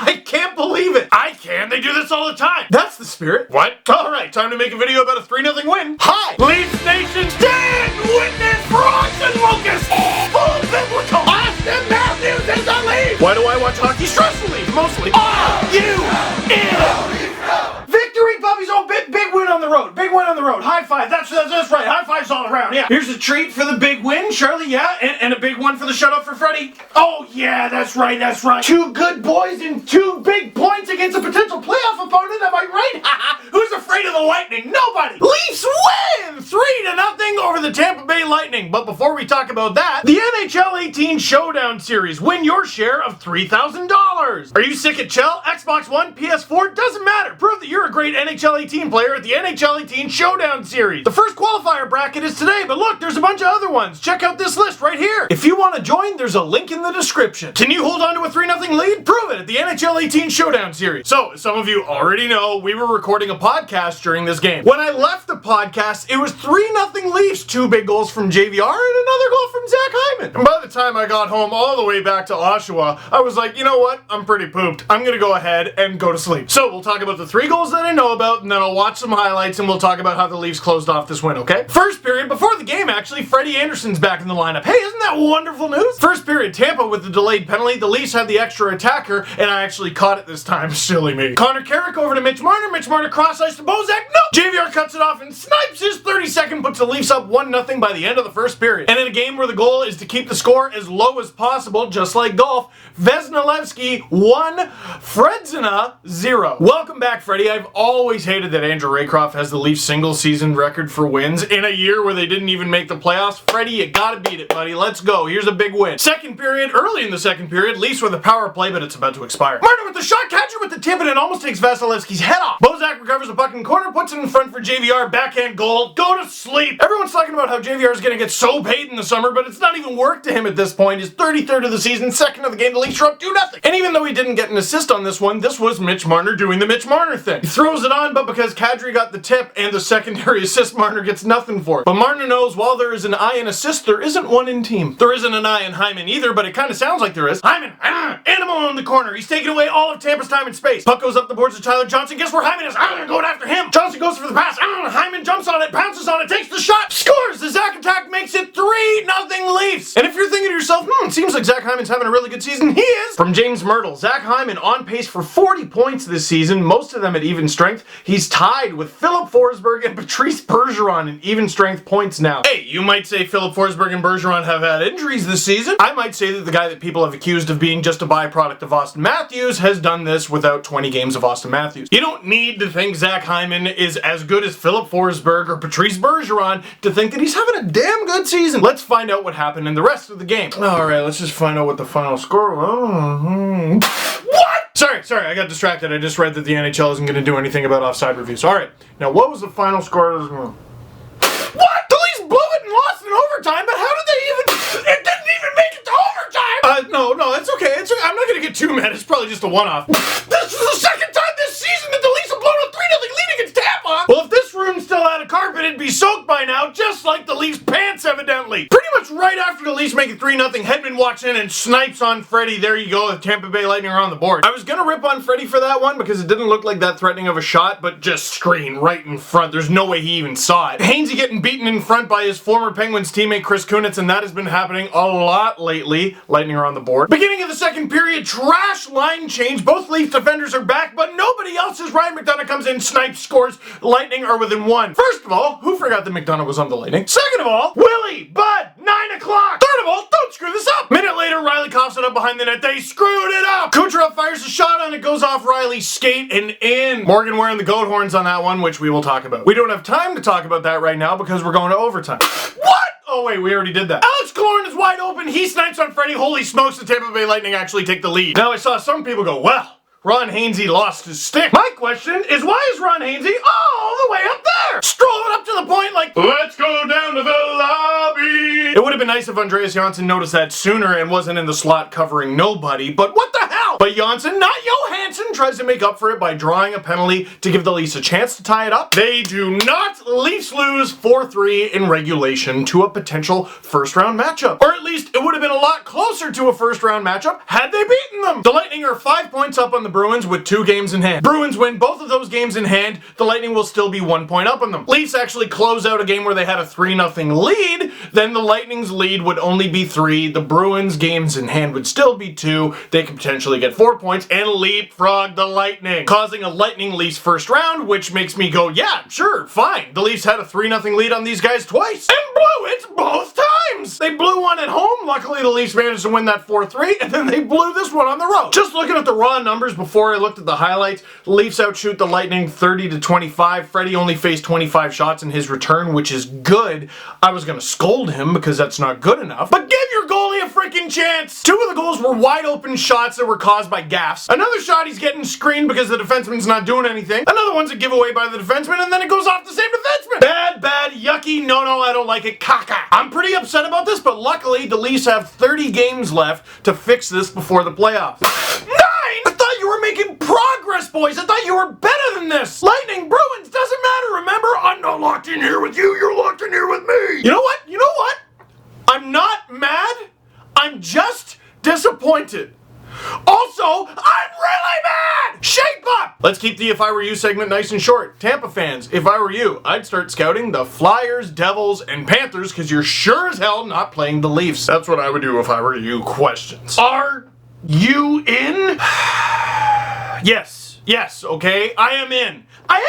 I can't believe it. I can. They do this all the time. That's the spirit. What? All right, time to make a video about a 3-0 win. Hi, Leafs Nation. Dead witness for Austin Lucas. Full biblical. Austin Matthews is the Leaf. Why do I watch hockey? Stressfully, mostly. Victory, puppies! Oh, big win on the road. Big win on the road. High five. That's right. High fives all around. Yeah. Here's a treat for the big win, Charlie. Yeah, and a big one for the shutout for Freddie. Oh yeah, that's right. Two good boys and 2 big points against a potential playoff opponent. Am I right? Who's afraid of the Lightning? Nobody. Leafs win 3-0 over the Tampa Bay Lightning. But before we talk about that, the NHL 18 Showdown Series. Win your share of $3,000. Are you sick at Chell? Xbox One, PS4? Doesn't matter. Prove that you're a great NHL 18 player at the NHL 18 Showdown Series. The first qualifier bracket is today, but look, there's a bunch of other ones. Check out this list right here. If you want to join, there's a link in the description. Can you hold on to a 3-0 lead? Prove it at the NHL 18 Showdown Series. So, as some of you already know, we were recording a podcast during this game. When I left the podcast, it was 3-0 Leafs, 2 big goals from JVR and another goal from Zach Hyman. And by the time I got home all the way back to Oshawa, I was like, you know what? I'm pretty pooped. I'm gonna go ahead and go to sleep. So, we'll talk about the 3 goals that I know about, and then I'll watch some highlights and we'll talk about how the Leafs closed off this win, okay? First period, before the game actually, Freddie Anderson's back in the lineup. Hey, isn't that wonderful news? First period, Tampa with the delayed penalty. The Leafs had the extra attacker, and I actually caught it this time. Silly me. Connor Carrick over to Mitch Marner. Mitch Marner cross-ice to Bozak. No! JVR cuts it off and snipes his 32nd, puts the Leafs up 1-0 by the end of the first period. And in a game where the goal is to keep the score as low as possible, just like golf, Vesnilevsky 1, Fredzina 0. Welcome back, Freddie. I've always hated that Andrew Raycroft has the Leafs single-season record for wins in a year where they didn't even make the playoffs. Freddie, you gotta beat it, buddy. Let's go. Here's a big win. Second period, early in the second period, Leafs with a power play, but it's about to expire. Martin with the shot, catcher with the tip, and it almost takes Vasilevsky's head off. Bozak recovers the puck in corner, puts it in front for JVR, backhand goal. Go to sleep. Everyone's talking about how JVR is gonna get so paid in the summer, but it's not even work to him at this point. His 33rd of the season, second of the game, the Leafs are up 2-0. And even though he didn't get an assist on this one, this was Mitch Marner doing the Mitch Marner thing. He throws it on, but because Kadri got the tip and the secondary assist, Marner gets nothing for it. But Marner knows while there is an eye in assist, there isn't one in team. There isn't an eye in Hyman either, but it kind of sounds like there is. Hyman, animal in the corner. He's taking away all of Tampa's time and space. Puck goes up the boards to Tyler Johnson. Guess where Hyman is? Going after him. Johnson goes for the pass. Hyman jumps on it, pounces on it, takes the shot, scores. The Zach attack makes it 3-0 Leafs. And if you're thinking to yourself, seems like Zach Hyman's having a really good season, he is. From James Myrtle, Zach Hyman on pace for 40 points this season, most of them at even strength. He's tied with Philip Forsberg and Patrice Bergeron in even strength points now. Hey, you might say Philip Forsberg and Bergeron have had injuries this season. I might say that the guy that people have accused of being just a byproduct of Austin Matthews has done this without 20 games of Austin Matthews. You don't need to think Zach Hyman is as good as Philip Forsberg or Patrice Bergeron to think that he's having a damn good season. Let's find out what happened in the rest of the game. Alright, let's just find out what the final score was. What? Sorry, I got distracted. I just read that the NHL isn't going to do anything about offside reviews. Alright, now what was the final score of this one? What? The Leafs blew it and lost in overtime, but how did they even... It didn't even make it to overtime! No, it's okay. I'm not going to get too mad. It's probably just a one-off. This is the second time this season that the Leafs have blown a 3-0 lead against Tampa! Well, if this room still had a carpet, it'd be soaked by now, just like the Leafs' pants, evidently. Pretty much right after the Leafs make it 3-0, Hedman walks in and snipes on Freddie. There you go, the Tampa Bay Lightning are on the board. I was gonna rip on Freddie for that one because it didn't look like that threatening of a shot, but just screen right in front. There's no way he even saw it. Hainsey getting beaten in front by his former Penguins teammate Chris Kunitz, and that has been happening a lot lately. Lightning are on the board. Beginning of the second period, trash line change. Both Leaf defenders are back, but nobody else is. Ryan McDonough comes in, snipes, scores. Lightning are within 1. First of all, who forgot that McDonough was on the Lightning? Second of all, Willie, Bud, 9 o'clock. Third of all, don't screw this up. Minute later, Riley coughs it up behind the net. They screwed it up. Kucherov fires a shot on it, goes off Riley's skate and in. Morgan wearing the goat horns on that one, which we will talk about. We don't have time to talk about that right now because we're going to overtime. What? Oh wait, we already did that. Alex Killorn is wide open. He snipes on Freddie. Holy smokes, the Tampa Bay Lightning actually take the lead. Now I saw some people go, well, Ron Hainsey lost his stick. My question is, why is Ron Hainsey all the way up there? Strolling up to the point like, let's go down to the lobby. It would have been nice if Andreas Janssen noticed that sooner and wasn't in the slot covering nobody, but what the hell? out. But Janssen, not Johansson, tries to make up for it by drawing a penalty to give the Leafs a chance to tie it up. They do not. Leafs lose 4-3 in regulation to a potential first-round matchup. Or at least it would have been a lot closer to a first-round matchup had they beaten them. The Lightning are 5 points up on the Bruins with 2 games in hand. Bruins win both of those games in hand. The Lightning will still be 1 point up on them. Leafs actually close out a game where they had a 3-0 lead. Then the Lightning's lead would only be 3. The Bruins' games in hand would still be 2. They could potentially get 4 points and leapfrog the Lightning, causing a Lightning Leafs first round, which makes me go, yeah, sure, fine. The Leafs had a 3-0 lead on these guys twice and blew it both times. They blew one at home. Luckily, the Leafs managed to win that 4-3, and then they blew this one on the road. Just looking at the raw numbers before I looked at the highlights, the Leafs outshoot the Lightning 30-25. Freddie only faced 25 shots in his return, which is good. I was going to scold him because that's not good enough, but give your goalie a freaking chance. 2 of the goals were wide open shots that were caused by gaffes. Another shot he's getting screened because the defenseman's not doing anything. Another one's a giveaway by the defenseman, and then it goes off the same defenseman. Bad, yucky, no, I don't like it, caca. I'm pretty upset about this, but luckily the Leafs have 30 games left to fix this before the playoffs. 9! I thought you were making progress, boys. I thought you were better than this. Lightning, Bruins, doesn't matter, remember? I'm not locked in here with you, you're locked in here with me. You know what? I'm not mad. I'm just disappointed. Also, I'm really mad! Shape up! Let's keep the If I Were You segment nice and short. Tampa fans, if I were you, I'd start scouting the Flyers, Devils, and Panthers because you're sure as hell not playing the Leafs. That's what I would do if I were you. Questions. Are you in? Yes, okay? I am in. I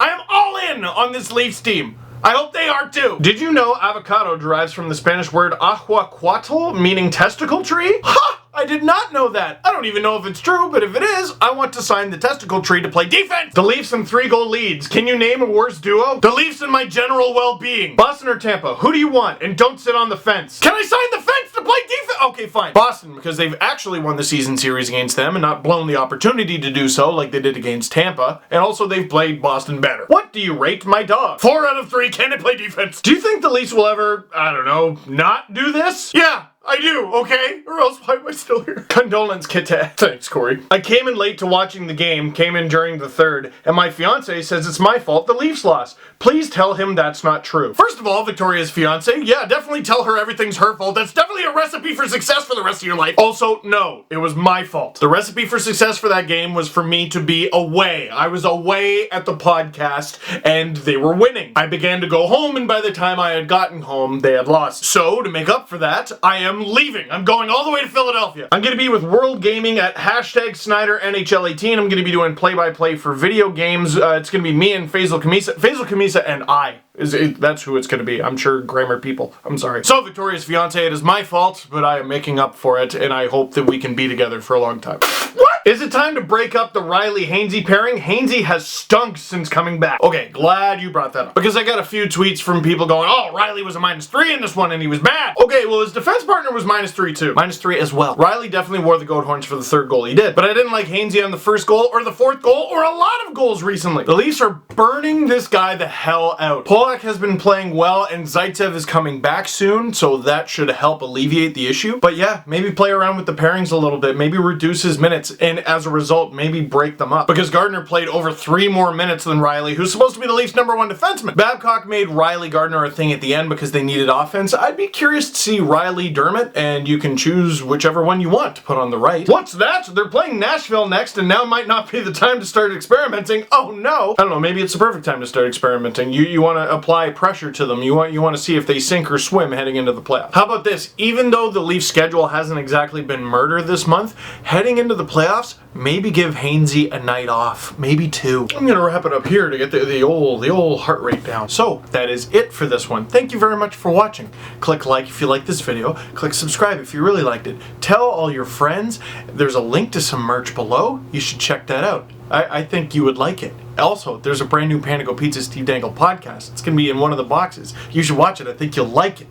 am all in on this Leafs team. I hope they are too. Did you know avocado derives from the Spanish word ahuacuatl, meaning testicle tree? Ha! I did not know that. I don't even know if it's true, but if it is, I want to sign the testicle tree to play defense. The Leafs and 3-goal leads. Can you name a worse duo? The Leafs and my general well-being. Boston or Tampa? Who do you want? And don't sit on the fence. Can I sign the fence to play defense? Okay, fine. Boston, because they've actually won the season series against them and not blown the opportunity to do so like they did against Tampa. And also they've played Boston better. What do you rate my dog? 4 out of 3. Can it play defense? Do you think the Leafs will ever, I don't know, not do this? Yeah. I do, okay? Or else why am I still here? Condolence, Kit. Thanks, Corey. I came in late to watching the game, came in during the third, and my fiance says it's my fault the Leafs lost. Please tell him that's not true. First of all, Victoria's fiance, yeah, definitely tell her everything's her fault. That's definitely a recipe for success for the rest of your life. Also, no, it was my fault. The recipe for success for that game was for me to be away. I was away at the podcast, and they were winning. I began to go home, and by the time I had gotten home, they had lost. So, to make up for that, I am leaving. I'm going all the way to Philadelphia. I'm going to be with World Gaming at #SnyderNHL18. I'm going to be doing play-by-play for video games. It's going to be me and Faisal Khamisa and I. That's who it's going to be. I'm sure grammar people. I'm sorry. So, Victoria's fiance, it is my fault, but I am making up for it, and I hope that we can be together for a long time. What? Is it time to break up the Riley-Hainsey pairing? Hainsey has stunk since coming back. Okay, glad you brought that up. Because I got a few tweets from people going, oh, Riley was a -3 in this one, and he was bad. Okay, well, his defense partner was -3 too. -3 as well. Riley definitely wore the goat horns for the 3rd goal he did. But I didn't like Hainsey on the 1st goal, or the 4th goal, or a lot of goals recently. The Leafs are burning this guy the hell out. Polak has been playing well, and Zaitsev is coming back soon, so that should help alleviate the issue. But yeah, maybe play around with the pairings a little bit, maybe reduce his minutes, and as a result, maybe break them up. Because Gardner played over 3 more minutes than Riley, who's supposed to be the Leafs' #1 defenseman. Babcock made Riley Gardner a thing at the end because they needed offense. I'd be curious to see Riley Dermott, and you can choose whichever one you want to put on the right. What's that? They're playing Nashville next, and now might not be the time to start experimenting. Oh no! I don't know, maybe it's the perfect time to start experimenting. You want to apply pressure to them. You want to see if they sink or swim heading into the playoffs. How about this? Even though the Leafs' schedule hasn't exactly been murder this month, heading into the playoffs, maybe give Hainsey a night off. Maybe 2. I'm gonna wrap it up here to get the old heart rate down. So, that is it for this one. Thank you very much for watching. Click like if you like this video. Click subscribe if you really liked it. Tell all your friends. There's a link to some merch below. You should check that out. I think you would like it. Also, there's a brand new Panago Pizza Steve Dangle podcast. It's going to be in one of the boxes. You should watch it. I think you'll like it.